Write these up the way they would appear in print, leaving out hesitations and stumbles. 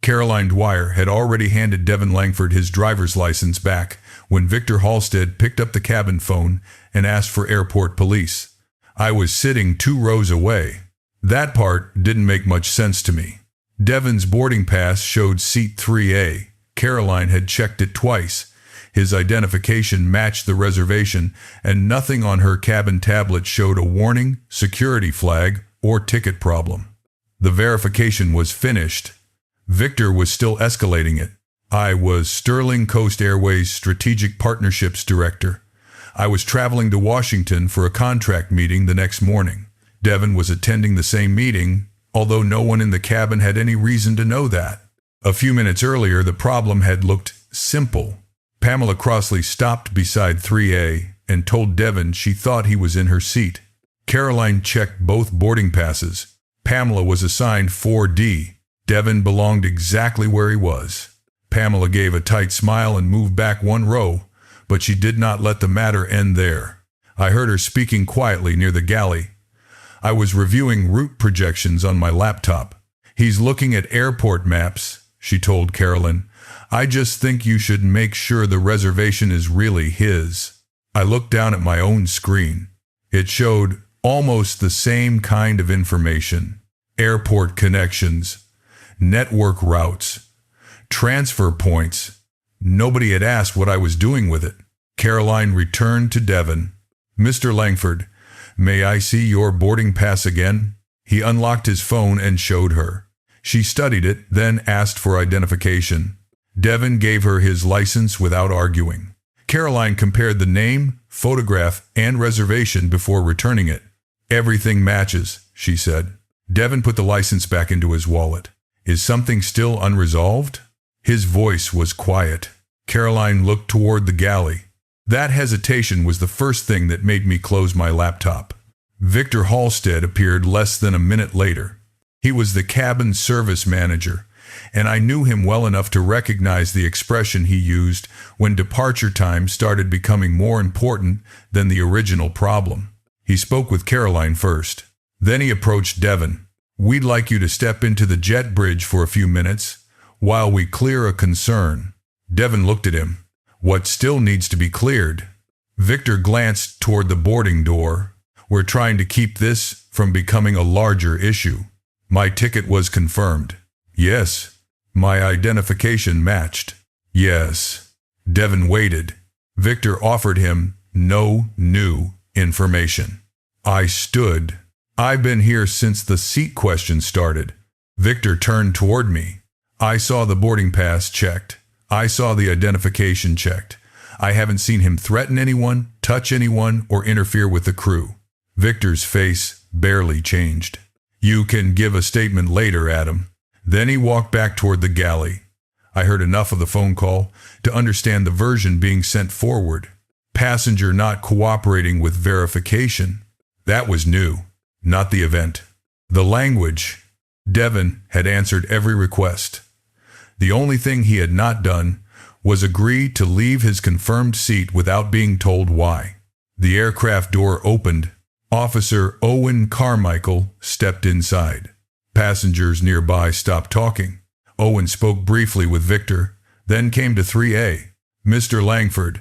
Caroline Dwyer had already handed Devin Langford his driver's license back when Victor Halstead picked up the cabin phone and asked for airport police. I was sitting 2 rows away. That part didn't make much sense to me. Devin's boarding pass showed seat 3A. Caroline had checked it twice. His identification matched the reservation, and nothing on her cabin tablet showed a warning, security flag, or ticket problem. The verification was finished. Victor was still escalating it. I was Sterling Coast Airways Strategic Partnerships Director. I was traveling to Washington for a contract meeting the next morning. Devin was attending the same meeting, although no one in the cabin had any reason to know that. A few minutes earlier, the problem had looked simple. Pamela Crossley stopped beside 3A and told Devin she thought he was in her seat. Caroline checked both boarding passes. Pamela was assigned 4D. Devin belonged exactly where he was. Pamela gave a tight smile and moved back 1 row, but she did not let the matter end there. I heard her speaking quietly near the galley. I was reviewing route projections on my laptop. "He's looking at airport maps," she told Carolyn. "I just think you should make sure the reservation is really his." I looked down at my own screen. It showed almost the same kind of information. Airport connections, network routes, transfer points. Nobody had asked what I was doing with it. Caroline returned to Devin. "Mr. Langford, may I see your boarding pass again?" He unlocked his phone and showed her. She studied it, then asked for identification. Devin gave her his license without arguing. Caroline compared the name, photograph, and reservation before returning it. "Everything matches," she said. Devin put the license back into his wallet. "Is something still unresolved?" His voice was quiet. Caroline looked toward the galley. That hesitation was the first thing that made me close my laptop. Victor Halstead appeared less than a minute later. He was the cabin service manager, and I knew him well enough to recognize the expression he used when departure time started becoming more important than the original problem. He spoke with Caroline first. Then he approached Devin. "We'd like you to step into the jet bridge for a few minutes while we clear a concern." Devin looked at him. "What still needs to be cleared?" Victor glanced toward the boarding door. "We're trying to keep this from becoming a larger issue." My ticket was confirmed. "Yes." My identification matched. "Yes." Devin waited. Victor offered him no new information. I stood. "I've been here since the seat question started." Victor turned toward me. "I saw the boarding pass checked. I saw the identification checked. I haven't seen him threaten anyone, touch anyone, or interfere with the crew." Victor's face barely changed. "You can give a statement later, Adam." Then he walked back toward the galley. I heard enough of the phone call to understand the version being sent forward. Passenger not cooperating with verification. That was new, not the event. The language. Devin had answered every request. The only thing he had not done was agree to leave his confirmed seat without being told why. The aircraft door opened. Officer Owen Carmichael stepped inside. Passengers nearby stopped talking. Owen spoke briefly with Victor, then came to 3A. "Mr. Langford,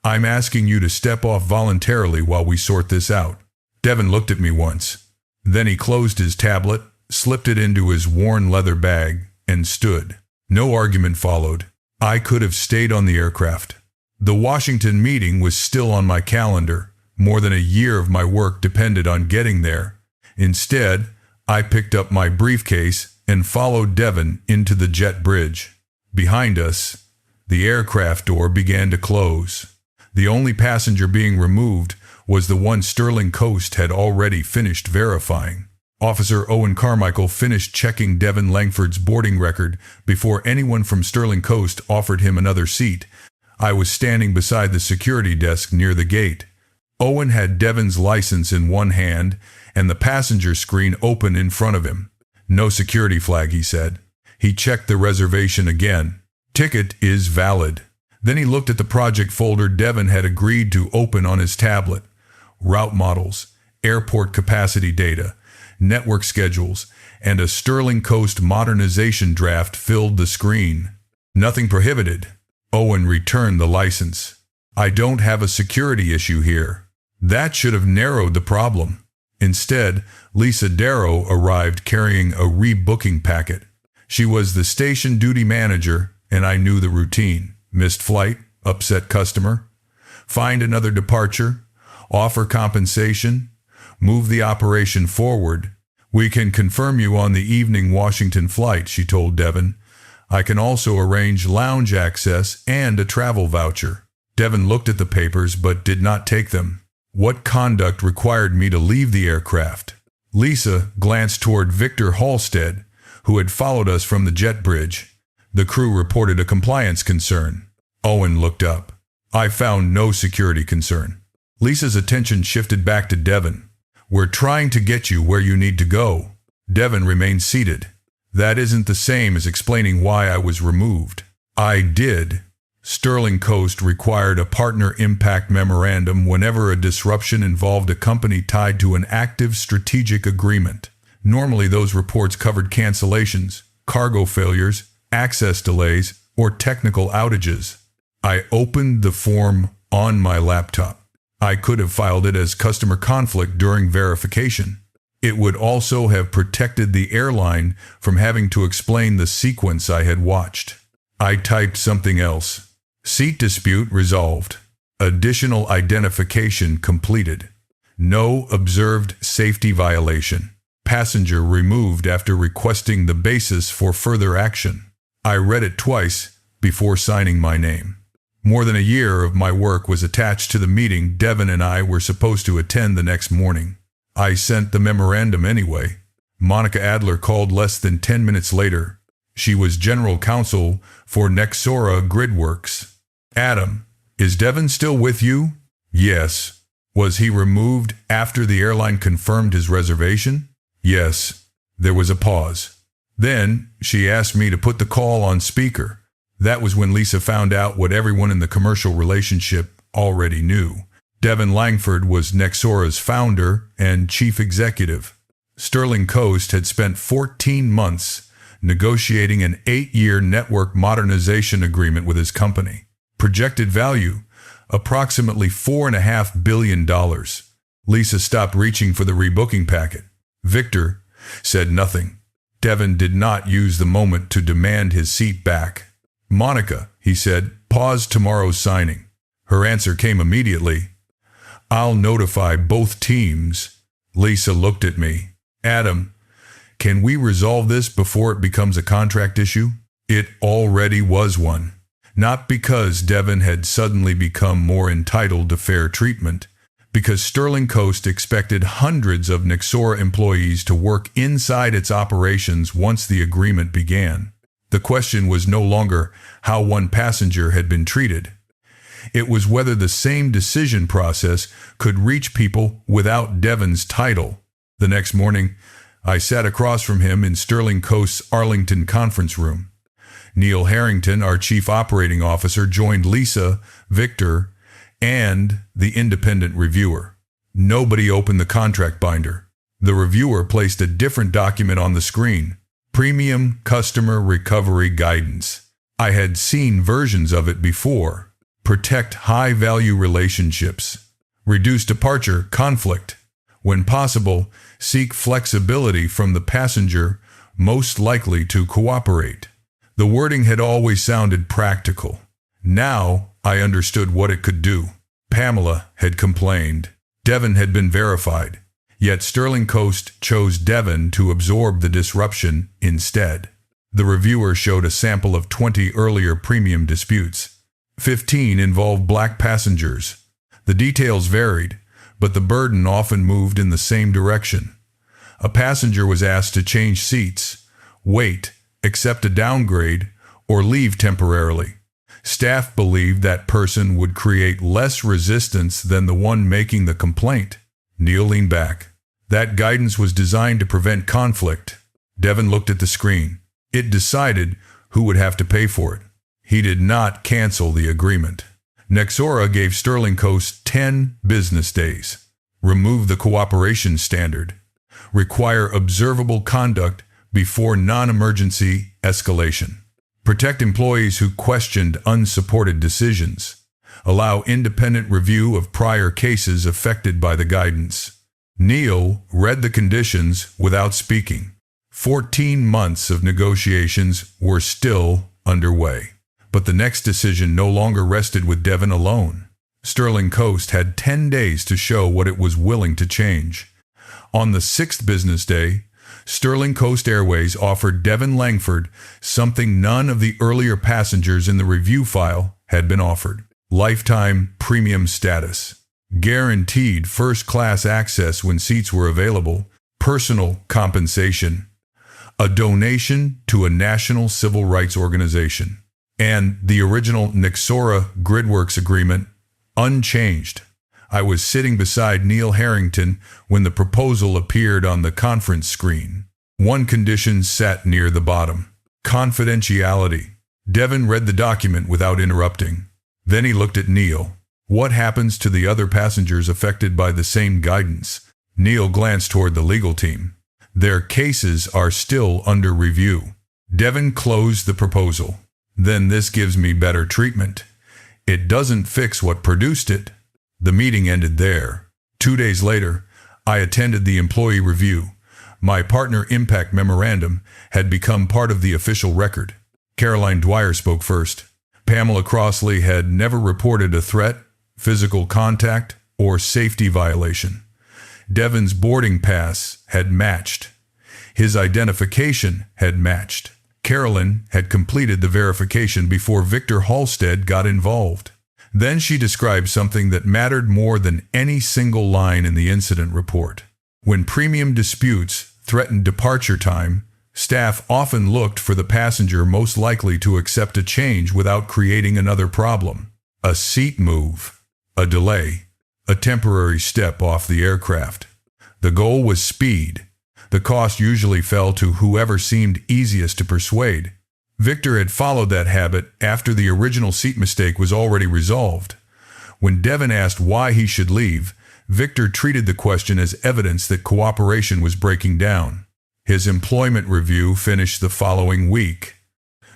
I'm asking you to step off voluntarily while we sort this out." Devin looked at me once. Then he closed his tablet, slipped it into his worn leather bag, and stood. No argument followed. I could have stayed on the aircraft. The Washington meeting was still on my calendar. More than a year of my work depended on getting there. Instead, I picked up my briefcase and followed Devin into the jet bridge. Behind us, the aircraft door began to close. The only passenger being removed was the one Sterling Coast had already finished verifying. Officer Owen Carmichael finished checking Devin Langford's boarding record before anyone from Sterling Coast offered him another seat. I was standing beside the security desk near the gate. Owen had Devin's license in one hand and the passenger screen open in front of him. "No security flag," he said. He checked the reservation again. "Ticket is valid." Then he looked at the project folder Devin had agreed to open on his tablet. Route models, airport capacity data, network schedules, and a Sterling Coast modernization draft filled the screen. Nothing prohibited. Owen returned the license. I don't have a security issue here. That should have narrowed the problem. Instead, Lisa Darrow arrived carrying a rebooking packet. She was the station duty manager, and I knew the routine. Missed flight, upset customer, find another departure, offer compensation, move the operation forward. We can confirm you on the evening Washington flight, she told Devin. I can also arrange lounge access and a travel voucher. Devin looked at the papers but did not take them. What conduct required me to leave the aircraft? Lisa glanced toward Victor Halstead, who had followed us from the jet bridge. The crew reported a compliance concern. Owen looked up. I found no security concern. Lisa's attention shifted back to Devin. We're trying to get you where you need to go. Devin remained seated. That isn't the same as explaining why I was removed. I did. Sterling Coast required a partner impact memorandum whenever a disruption involved a company tied to an active strategic agreement. Normally those reports covered cancellations, cargo failures, access delays, or technical outages. I opened the form on my laptop. I could have filed it as customer conflict during verification. It would also have protected the airline from having to explain the sequence I had watched. I typed something else. Seat dispute resolved. Additional identification completed. No observed safety violation. Passenger removed after requesting the basis for further action. I read it twice before signing my name. More than a year of my work was attached to the meeting Devin and I were supposed to attend the next morning. I sent the memorandum anyway. Monica Adler called less than 10 minutes later. She was general counsel for Nexora Gridworks. Adam, is Devin still with you? Yes. Was he removed after the airline confirmed his reservation? Yes. There was a pause. Then she asked me to put the call on speaker. That was when Lisa found out what everyone in the commercial relationship already knew. Devin Langford was Nexora's founder and chief executive. Sterling Coast had spent 14 months negotiating an 8-year network modernization agreement with his company. Projected value, approximately $4.5 billion. Lisa stopped reaching for the rebooking packet. Victor said nothing. Devin did not use the moment to demand his seat back. Monica, he said, pause tomorrow's signing. Her answer came immediately. I'll notify both teams. Lisa looked at me. Adam, can we resolve this before it becomes a contract issue? It already was one. Not because Devin had suddenly become more entitled to fair treatment, because Sterling Coast expected hundreds of Nexora employees to work inside its operations once the agreement began. The question was no longer how one passenger had been treated. It was whether the same decision process could reach people without Devin's title. The next morning, I sat across from him in Sterling Coast's Arlington conference room. Neil Harrington, our chief operating officer, joined Lisa, Victor, and the independent reviewer. Nobody opened the contract binder. The reviewer placed a different document on the screen. Premium Customer Recovery Guidance. I had seen versions of it before. Protect high-value relationships. Reduce departure conflict. When possible, seek flexibility from the passenger most likely to cooperate. The wording had always sounded practical. Now I understood what it could do. Pamela had complained. Devin had been verified. Yet Sterling Coast chose Devin to absorb the disruption instead. The reviewer showed a sample of 20 earlier premium disputes. 15 involved black passengers. The details varied, but the burden often moved in the same direction. A passenger was asked to change seats, wait, accept a downgrade, or leave temporarily. Staff believed that person would create less resistance than the one making the complaint. Neil leaned back. That guidance was designed to prevent conflict. Devin looked at the screen. It decided who would have to pay for it. He did not cancel the agreement. Nexora gave Sterling Coast 10 business days. Remove the cooperation standard. require observable conduct before non-emergency escalation, protect employees who questioned unsupported decisions, allow independent review of prior cases affected by the guidance. Neil read the conditions without speaking. 14 months of negotiations were still underway. But the next decision no longer rested with Devin alone. Sterling Coast had 10 days to show what it was willing to change. On the 6th business day, Sterling Coast Airways offered Devin Langford something none of the earlier passengers in the review file had been offered: lifetime premium status, guaranteed first-class access when seats were available, personal compensation, a donation to a national civil rights organization, and the original Nexora Gridworks agreement unchanged. I was sitting beside Neil Harrington when the proposal appeared on the conference screen. One condition sat near the bottom: confidentiality. Devin read the document without interrupting. Then he looked at Neil. What happens to the other passengers affected by the same guidance? Neil glanced toward the legal team. Their cases are still under review. Devin closed the proposal. Then this gives me better treatment. It doesn't fix what produced it. The meeting ended there. 2 days later, I attended the employee review. My partner impact memorandum had become part of the official record. Caroline Dwyer spoke first. Pamela Crossley had never reported a threat, physical contact, or safety violation. Devin's boarding pass had matched. His identification had matched. Carolyn had completed the verification before Victor Halstead got involved. Then she described something that mattered more than any single line in the incident report. When premium disputes threatened departure time, staff often looked for the passenger most likely to accept a change without creating another problem: a seat move, a delay, a temporary step off the aircraft. The goal was speed. The cost usually fell to whoever seemed easiest to persuade. Victor had followed that habit after the original seat mistake was already resolved. When Devin asked why he should leave, Victor treated the question as evidence that cooperation was breaking down. His employment review finished the following week.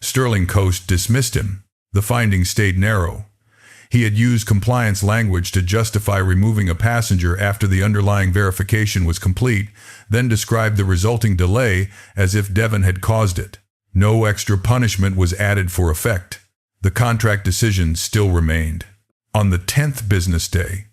Sterling Coast dismissed him. The findings stayed narrow. He had used compliance language to justify removing a passenger after the underlying verification was complete, then described the resulting delay as if Devin had caused it. No extra punishment was added for effect. The contract decision still remained. On the 10th business day,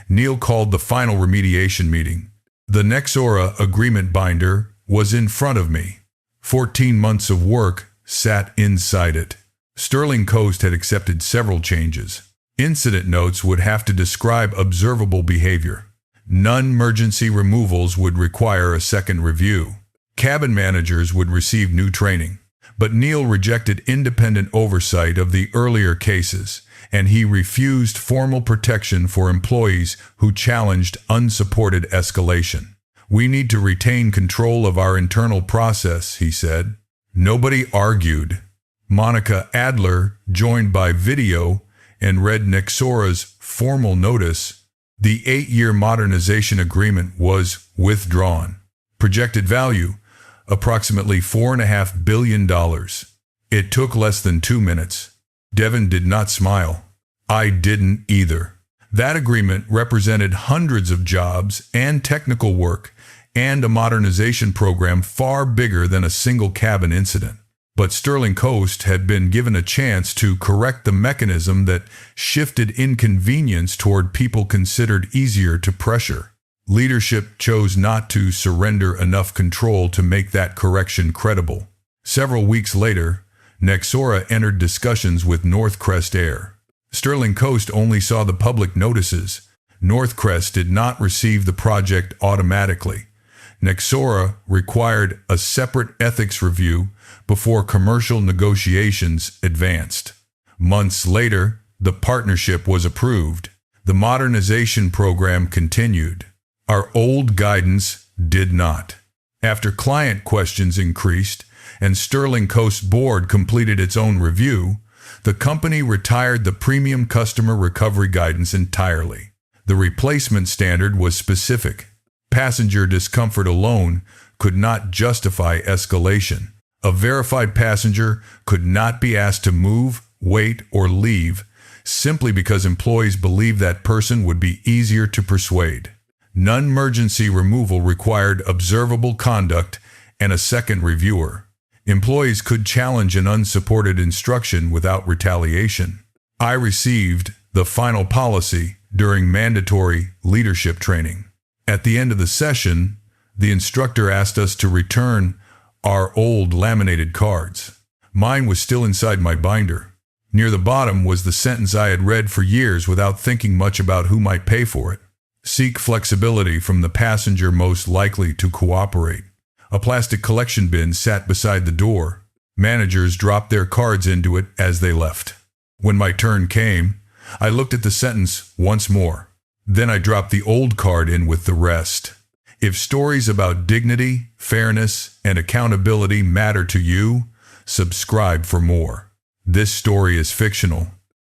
Neil called the final remediation meeting. The Nexora agreement binder was in front of me. 14 months of work sat inside it. Sterling Coast had accepted several changes. Incident notes would have to describe observable behavior. Non-emergency removals would require a second review. Cabin managers would receive new training. But Neil rejected independent oversight of the earlier cases, and he refused formal protection for employees who challenged unsupported escalation. We need to retain control of our internal process, he said. Nobody argued. Monica Adler joined by video and read Nexora's formal notice. The 8-year modernization agreement was withdrawn. Projected value: approximately $4.5 billion. It took less than 2 minutes. Devin did not smile. I didn't either. That agreement represented hundreds of jobs and technical work and a modernization program far bigger than a single cabin incident. But Sterling Coast had been given a chance to correct the mechanism that shifted inconvenience toward people considered easier to pressure. Leadership chose not to surrender enough control to make that correction credible. Several weeks later, Nexora entered discussions with Northcrest Air. Sterling Coast only saw the public notices. Northcrest did not receive the project automatically. Nexora required a separate ethics review before commercial negotiations advanced. Months later, the partnership was approved. The modernization program continued. Our old guidance did not. After client questions increased and Sterling Coast Board completed its own review, the company retired the premium customer recovery guidance entirely. The replacement standard was specific: Passenger discomfort alone could not justify escalation. A verified passenger could not be asked to move, wait, or leave simply because employees believed that person would be easier to persuade. Non-emergency removal required observable conduct and a second reviewer. Employees could challenge an unsupported instruction without retaliation. I received the final policy during mandatory leadership training. At the end of the session, the instructor asked us to return our old laminated cards. Mine was still inside my binder. Near the bottom was the sentence I had read for years without thinking much about who might pay for it. Seek flexibility from the passenger most likely to cooperate. A plastic collection bin sat beside the door. Managers dropped their cards into it as they left. When my turn came, I looked at the sentence once more. Then I dropped the old card in with the rest. If stories about dignity, fairness, and accountability matter to you, subscribe for more. This story is fictional,